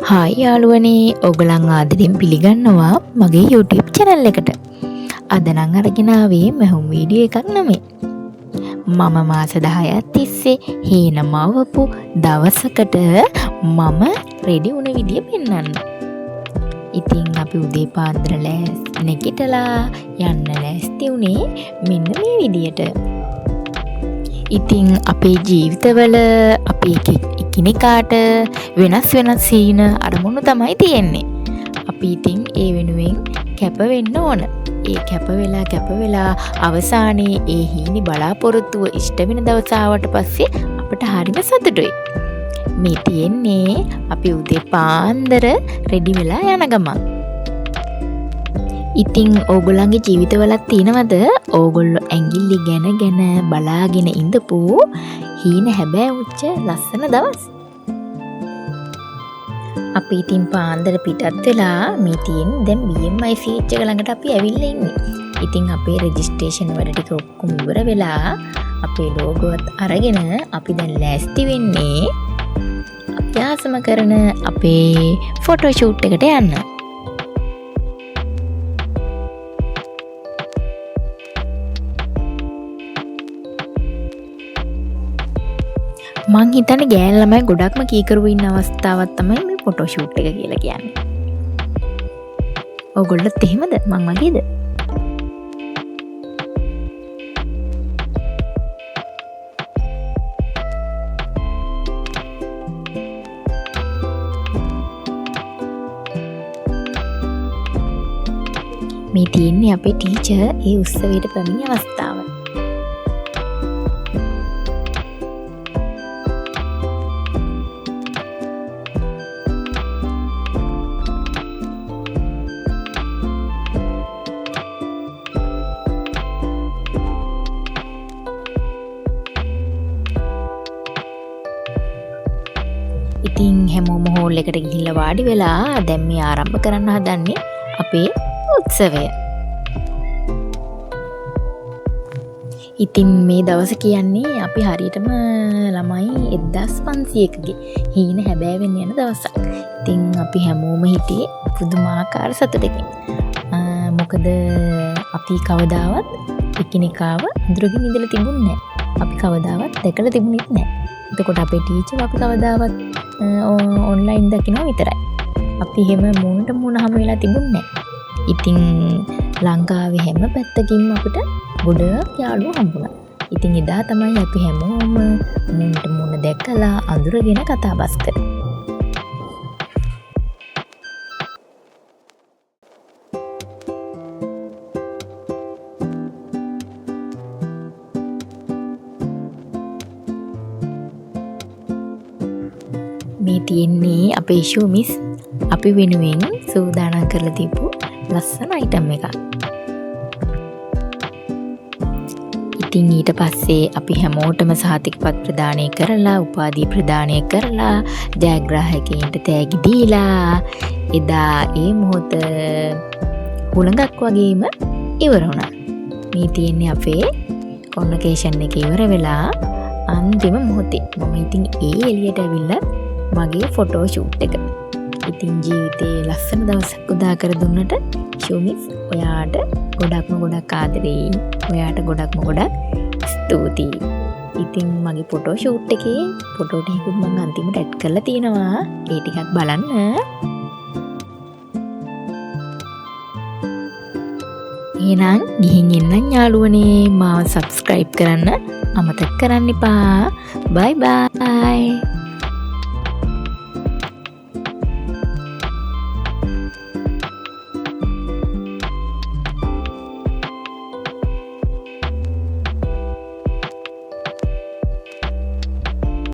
Hi යාළුවනේ ඔයගලන් ආදරෙන් පිළිගන්නවා මගේ YouTube channel එකට. අද නම් අරගෙන ආවේ මහුම් වීඩියෝ එකක් නෙමෙයි. මම මාස 10ක් තිස්සේ හේන මවපු දවසකට මම රෙඩි වුණ විදිය පෙන්වන්න. ඉතින් අපි උදේ පාන්දර නැගිටලා යන්න ලෑස්ති වුණේ මෙන්න මේ විදියට. ඉතින් අපේ ජීවිතවල අපි එකිනෙකාට වෙනස් සීන අරමුණු තමයි තියෙන්නේ. අපි ඉතින් ඒ වෙනුවෙන් කැප වෙන්න ඕන. ඒ කැප වෙලා අවසානයේ ඒ හීනි බලාපොරොත්තුව ඉෂ්ට වෙන දවස ආවට පස්සේ අපට හරිම සතුටුයි. මේ තියෙන්නේ අපි උදේ පාන්දර රෙඩි වෙලා යන ගමන්. ඉතින් ඕගොල්ලන්ගේ ජීවිතවලත් තියෙනවද ඕගොල්ලෝ ඇඟිලි ගැන බලාගෙන ඉඳපු හීන හැබෑ උච්ච ලස්සන දවස්? අපි ඉතින් පාන්දර පිටත් වෙලා මේ තියෙන දැන් BMI සීට් එක ළඟට අපි ඇවිල්ලා ඉන්නේ. ඉතින් අපේ රෙජිස්ට්‍රේෂන් වැඩ ටික ඔක්කොම ඉවර වෙලා අපේ ලෝගෝවත් අරගෙන අපි දැන් ලෑස්ති වෙන්නේ අපි ආසම කරන අපේ ෆොටෝ ෂූට් එකට යන්න. මං හිතන්නේ ගෑන් ළමයි ගොඩක්ම කීකරුව ඉන්න අවස්ථාවක් තමයි මේ ෆොටෝ ෂූට් එක කියලා කියන්නේ. ඔයගොල්ලොත් එහෙමද? මං වගේද? මේ තියෙන්නේ අපේ ටීචර් ඒ උත්සවයට පැමිණි අවස්ථාව. ඉතින් හැමෝම හෝල් එකට ගිහිල්ලා වාඩි වෙලා දැන් මේ ආරම්භ කරන්න හදන්නේ අපේ උත්සවය. ඉතින් මේ දවස කියන්නේ අපි හරියටම ළමයි 1500කගේ හීන හැබෑවෙන්න යන දවසක්. ඉතින් අපි හැමෝම හිටියේ පුදුමාකාර සතුටකින්. මොකද අපි කවදාවත් එකිනෙකාව අඳුරගෙන ඉඳලා තිබුණේ නැහැ. අපි කවදාවත් දැකලා තිබුණෙත් නැහැ. එතකොට අපේ ටීචර් අපි කවදාවත් ඔන්ලයින් දකිනවා විතරයි. අපි එහෙම මූණට මූණ හමු වෙලා තිබුණේ නැහැ. ඉතින් ලංකාවේ හැම පැත්තකින්ම අපිට ගොඩක් යාළුවෝ හම්බුණා. ඉතින් එදා තමයි අපි හැමෝම මූණට මූණ දැකලා අඳුරගෙන කතා බස් කරේ. මේ තියෙන්නේ අපේ ෂූමිස් අපි වෙනුවෙන් සූදානම් කරලා තිබු ලස්සන අයිටම් එකක්. ඉතින් ඊට පස්සේ අපි හැමෝටම සහතිකපත් ප්‍රදානය කරලා උපාධි ප්‍රදානය කරලා ජයග්‍රාහකයින්ට තෑගි දීලා එදා ඒ මොහොත හුළඟක් වගේම ඉවර වුණා. මේ තියෙන්නේ අපේ කොන්වොකේෂන් එක ඉවර වෙලා අන්තිම මොහොතේ මම ඉතින් ඒ එළියට ඇවිල්ලා මගේ ෆොටෝ ෂූට් එක. ඉතින් ජීවිතේ ලස්සන දවසක් උදා කර දුන්නට ෂූමිස් ඔයාට ගොඩක් ආදරෙයි. ඔයාට ගොඩක් ස්තුතියි. ඉතින් මගේ ෆොටෝ ෂූට් එකේ ෆොටෝ ටිකකුත් මම අන්තිමට ඇඩ් කරලා තියෙනවා. ඒ ටිකක් බලන්න. එහෙනම් ගිහින් එන්නම් යාළුවනේ. මාව subscribe කරන්න අමතක කරන්න එපා. bye bye.